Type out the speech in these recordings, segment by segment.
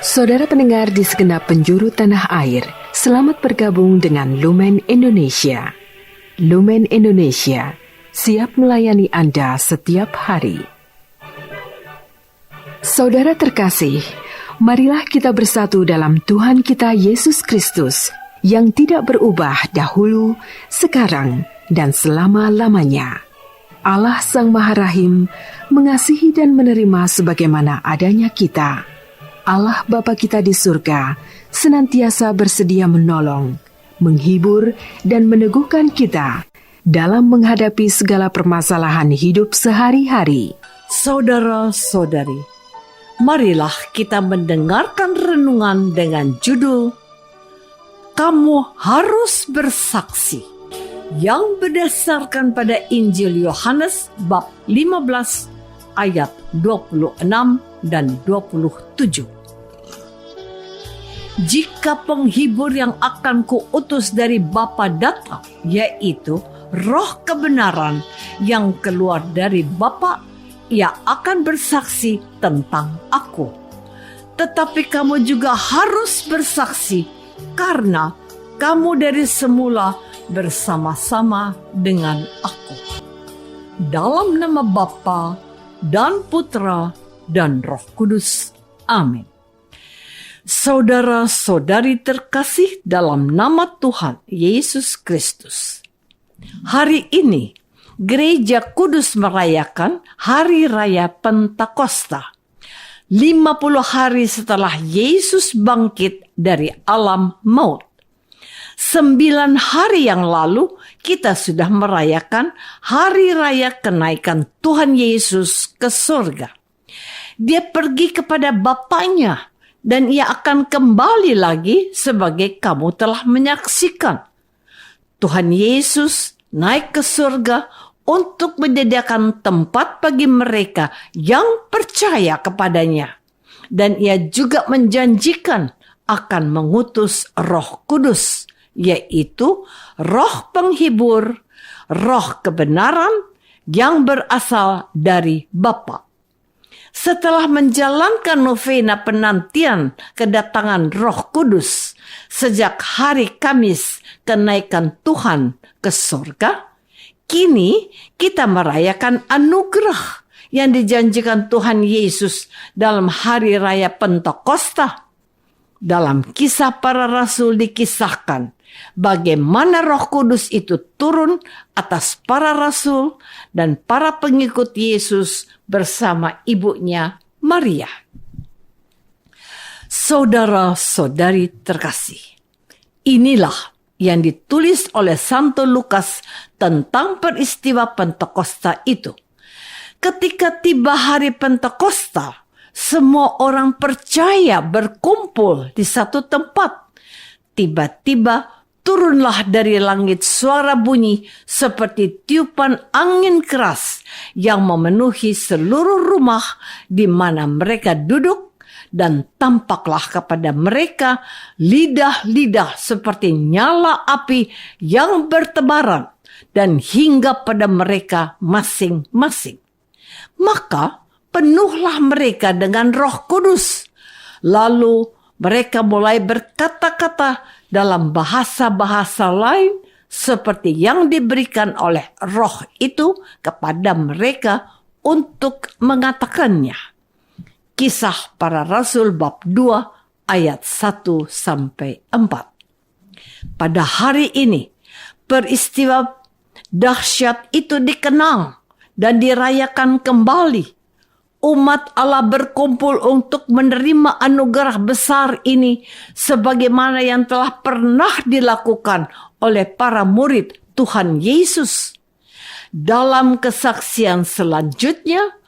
Saudara pendengar di segenap penjuru tanah air, selamat bergabung dengan Lumen Indonesia. Lumen Indonesia siap melayani Anda setiap hari. Saudara terkasih, marilah kita bersatu dalam Tuhan kita Yesus Kristus yang tidak berubah dahulu, sekarang, dan selama-lamanya. Allah Sang Maha Rahim mengasihi dan menerima sebagaimana adanya kita. Allah Bapa kita di surga senantiasa bersedia menolong, menghibur, dan meneguhkan kita dalam menghadapi segala permasalahan hidup sehari-hari. Saudara-saudari, marilah kita mendengarkan renungan dengan judul Kamu Harus Bersaksi, yang berdasarkan pada Injil Yohanes bab 15 ayat 26 dan 27. Jika penghibur yang akan kuutus dari Bapa datang, yaitu Roh kebenaran yang keluar dari Bapa, ia akan bersaksi tentang aku. Tetapi kamu juga harus bersaksi, karena kamu dari semula bersama-sama dengan aku. Dalam nama Bapa dan Putra dan Roh Kudus. Amin. Saudara-saudari terkasih dalam nama Tuhan Yesus Kristus. Hari ini, Gereja Kudus merayakan Hari Raya Pentakosta. 50 hari setelah Yesus bangkit dari alam maut. 9 hari yang lalu, kita sudah merayakan Hari Raya Kenaikan Tuhan Yesus ke surga. Dia pergi kepada Bapanya, dan ia akan kembali lagi sebagai kamu telah menyaksikan. Tuhan Yesus naik ke surga untuk menyediakan tempat bagi mereka yang percaya kepadanya. Dan ia juga menjanjikan akan mengutus Roh Kudus, yaitu Roh Penghibur, Roh Kebenaran yang berasal dari Bapa. Setelah menjalankan novena penantian kedatangan Roh Kudus sejak hari Kamis kenaikan Tuhan ke surga, kini kita merayakan anugerah yang dijanjikan Tuhan Yesus dalam Hari Raya Pentakosta. Dalam Kisah Para Rasul dikisahkan bagaimana Roh Kudus itu turun atas para rasul dan para pengikut Yesus bersama ibunya Maria. Saudara-saudari terkasih, inilah yang ditulis oleh Santo Lukas tentang peristiwa Pentakosta itu. Ketika tiba hari Pentakosta, semua orang percaya berkumpul di satu tempat. Tiba-tiba turunlah dari langit suara bunyi seperti tiupan angin keras yang memenuhi seluruh rumah di mana mereka duduk, dan tampaklah kepada mereka lidah-lidah seperti nyala api yang bertebaran dan hingga pada mereka masing-masing. Maka penuhlah mereka dengan Roh Kudus. Lalu mereka mulai berkata-kata dalam bahasa-bahasa lain seperti yang diberikan oleh Roh itu kepada mereka untuk mengatakannya. Kisah Para Rasul bab 2 ayat 1-4. Pada hari ini, peristiwa dahsyat itu dikenang dan dirayakan kembali. Umat Allah berkumpul untuk menerima anugerah besar ini sebagaimana yang telah pernah dilakukan oleh para murid Tuhan Yesus. Dalam kesaksian selanjutnya,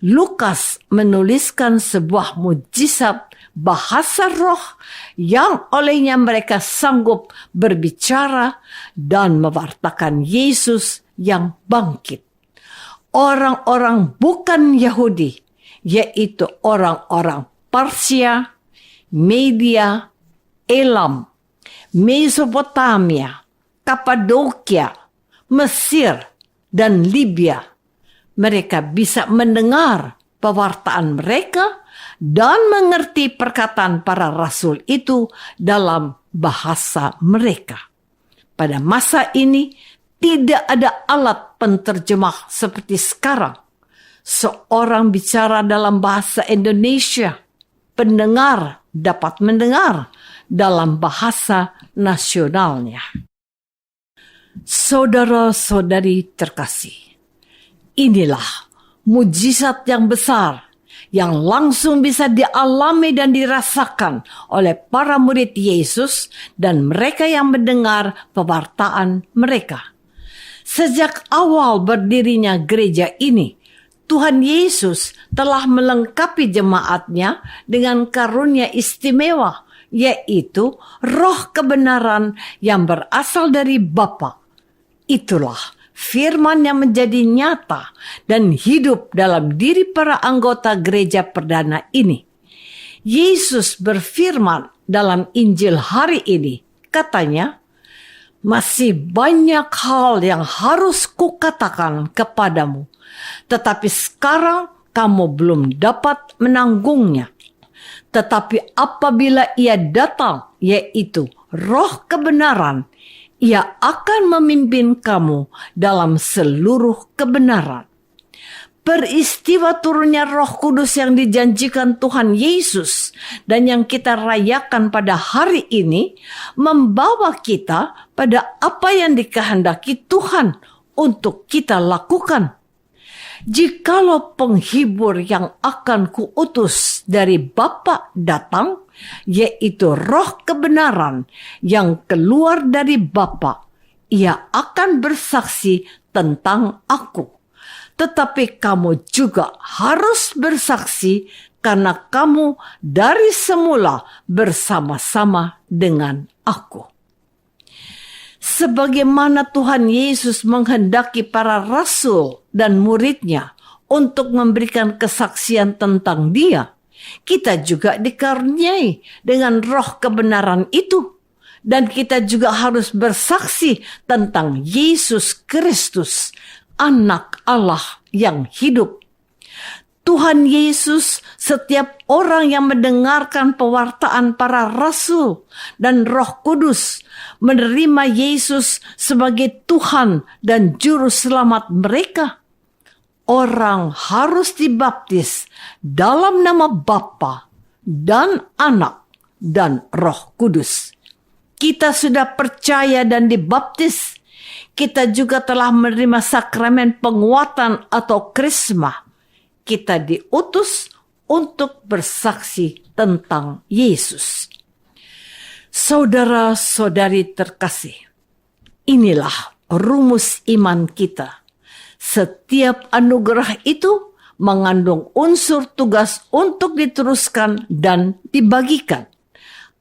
Lukas menuliskan sebuah mujizat bahasa roh yang olehnya mereka sanggup berbicara dan mewartakan Yesus yang bangkit. Orang-orang bukan Yahudi, yaitu orang-orang Parsia, Media, Elam, Mesopotamia, Kapadokia, Mesir, dan Libya. Mereka bisa mendengar pewartaan mereka dan mengerti perkataan para rasul itu dalam bahasa mereka. Pada masa ini tidak ada alat penterjemah seperti sekarang. Seorang bicara dalam bahasa Indonesia, pendengar dapat mendengar dalam bahasa nasionalnya. Saudara-saudari terkasih, inilah mujizat yang besar yang langsung bisa dialami dan dirasakan oleh para murid Yesus dan mereka yang mendengar pewartaan mereka. Sejak awal berdirinya gereja ini, Tuhan Yesus telah melengkapi jemaatnya dengan karunia istimewa, yaitu roh kebenaran yang berasal dari Bapa. Itulah firman yang menjadi nyata dan hidup dalam diri para anggota gereja perdana ini. Yesus berfirman dalam Injil hari ini, katanya, "Masih banyak hal yang harus kukatakan kepadamu, tetapi sekarang kamu belum dapat menanggungnya. Tetapi apabila Ia datang, yaitu Roh kebenaran, Ia akan memimpin kamu dalam seluruh kebenaran." Peristiwa turunnya Roh Kudus yang dijanjikan Tuhan Yesus dan yang kita rayakan pada hari ini membawa kita pada apa yang dikehendaki Tuhan untuk kita lakukan. Jikalau penghibur yang akan kuutus dari Bapa datang, yaitu Roh kebenaran yang keluar dari Bapa, Ia akan bersaksi tentang aku. Tetapi kamu juga harus bersaksi karena kamu dari semula bersama-sama dengan aku. Sebagaimana Tuhan Yesus menghendaki para rasul dan muridnya untuk memberikan kesaksian tentang Dia, kita juga dikaruniai dengan roh kebenaran itu. Dan kita juga harus bersaksi tentang Yesus Kristus, Anak Allah yang hidup. Tuhan Yesus, setiap orang yang mendengarkan pewartaan para rasul dan Roh Kudus, menerima Yesus sebagai Tuhan dan Juru Selamat mereka, orang harus dibaptis dalam nama Bapa dan Anak dan Roh Kudus. Kita sudah percaya dan dibaptis. Kita juga telah menerima sakramen penguatan atau krisma. Kita diutus untuk bersaksi tentang Yesus. Saudara-saudari terkasih, inilah rumus iman kita. Setiap anugerah itu mengandung unsur tugas untuk diteruskan dan dibagikan.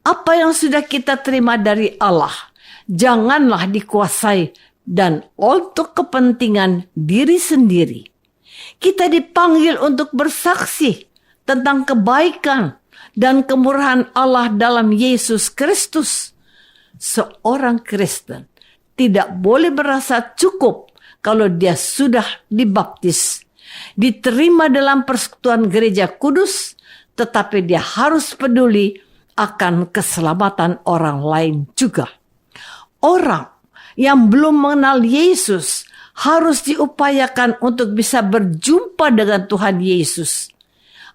Apa yang sudah kita terima dari Allah, janganlah dikuasai dan untuk kepentingan diri sendiri. Kita dipanggil untuk bersaksi tentang kebaikan dan kemurahan Allah dalam Yesus Kristus. Seorang Kristen tidak boleh merasa cukup kalau dia sudah dibaptis, diterima dalam persekutuan gereja kudus, tetapi dia harus peduli akan keselamatan orang lain juga. Orang yang belum mengenal Yesus harus diupayakan untuk bisa berjumpa dengan Tuhan Yesus.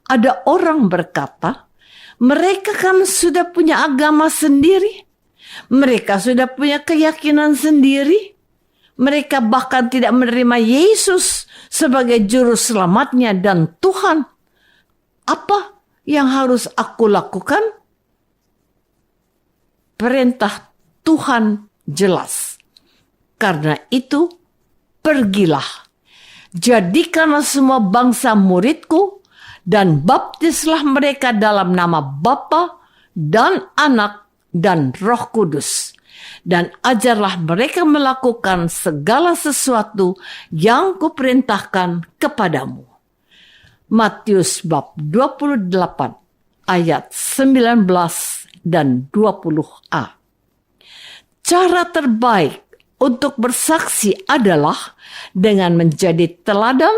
Ada orang berkata, mereka kan sudah punya agama sendiri. Mereka sudah punya keyakinan sendiri. Mereka bahkan tidak menerima Yesus sebagai juru selamatnya dan Tuhan. Apa yang harus aku lakukan? Perintah Tuhan jelas. Karena itu, pergilah, jadikanlah semua bangsa muridku, dan baptislah mereka dalam nama Bapa dan Anak dan Roh Kudus. Dan ajarlah mereka melakukan segala sesuatu yang kuperintahkan kepadamu. Matius bab 28 ayat 19 dan 20a. Cara terbaik untuk bersaksi adalah dengan menjadi teladan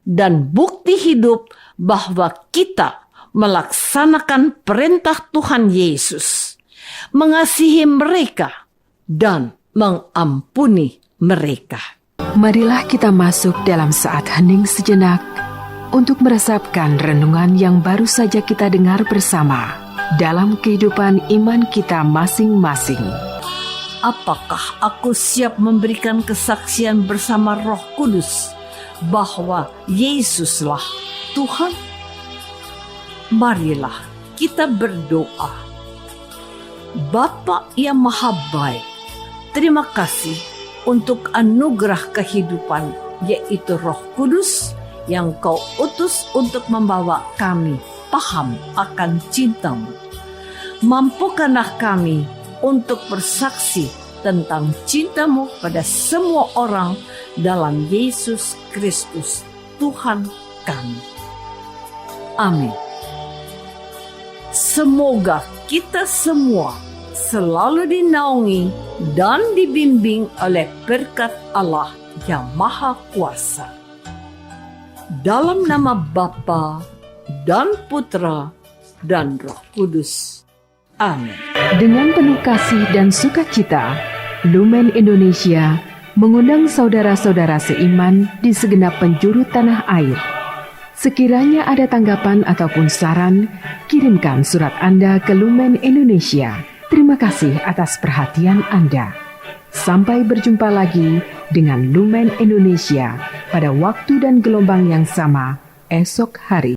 dan bukti hidup bahwa kita melaksanakan perintah Tuhan Yesus, mengasihi mereka dan mengampuni mereka. Marilah kita masuk dalam saat hening sejenak untuk meresapkan renungan yang baru saja kita dengar bersama dalam kehidupan iman kita masing-masing. Apakah aku siap memberikan kesaksian bersama Roh Kudus bahwa Yesuslah Tuhan? Marilah kita berdoa. Bapa yang Maha Baik, terima kasih untuk anugerah kehidupan, yaitu Roh Kudus yang Kau utus untuk membawa kami paham akan cinta-Mu. Mampukanlah kami untuk bersaksi tentang cinta-Mu pada semua orang dalam Yesus Kristus, Tuhan kami. Amin. Semoga kita semua selalu dinaungi dan dibimbing oleh berkat Allah yang Maha Kuasa. Dalam nama Bapa dan Putra dan Roh Kudus. Amin. Dengan penuh kasih dan sukacita, Lumen Indonesia mengundang saudara-saudara seiman di segenap penjuru tanah air. Sekiranya ada tanggapan ataupun saran, kirimkan surat Anda ke Lumen Indonesia. Terima kasih atas perhatian Anda. Sampai berjumpa lagi dengan Lumen Indonesia pada waktu dan gelombang yang sama esok hari.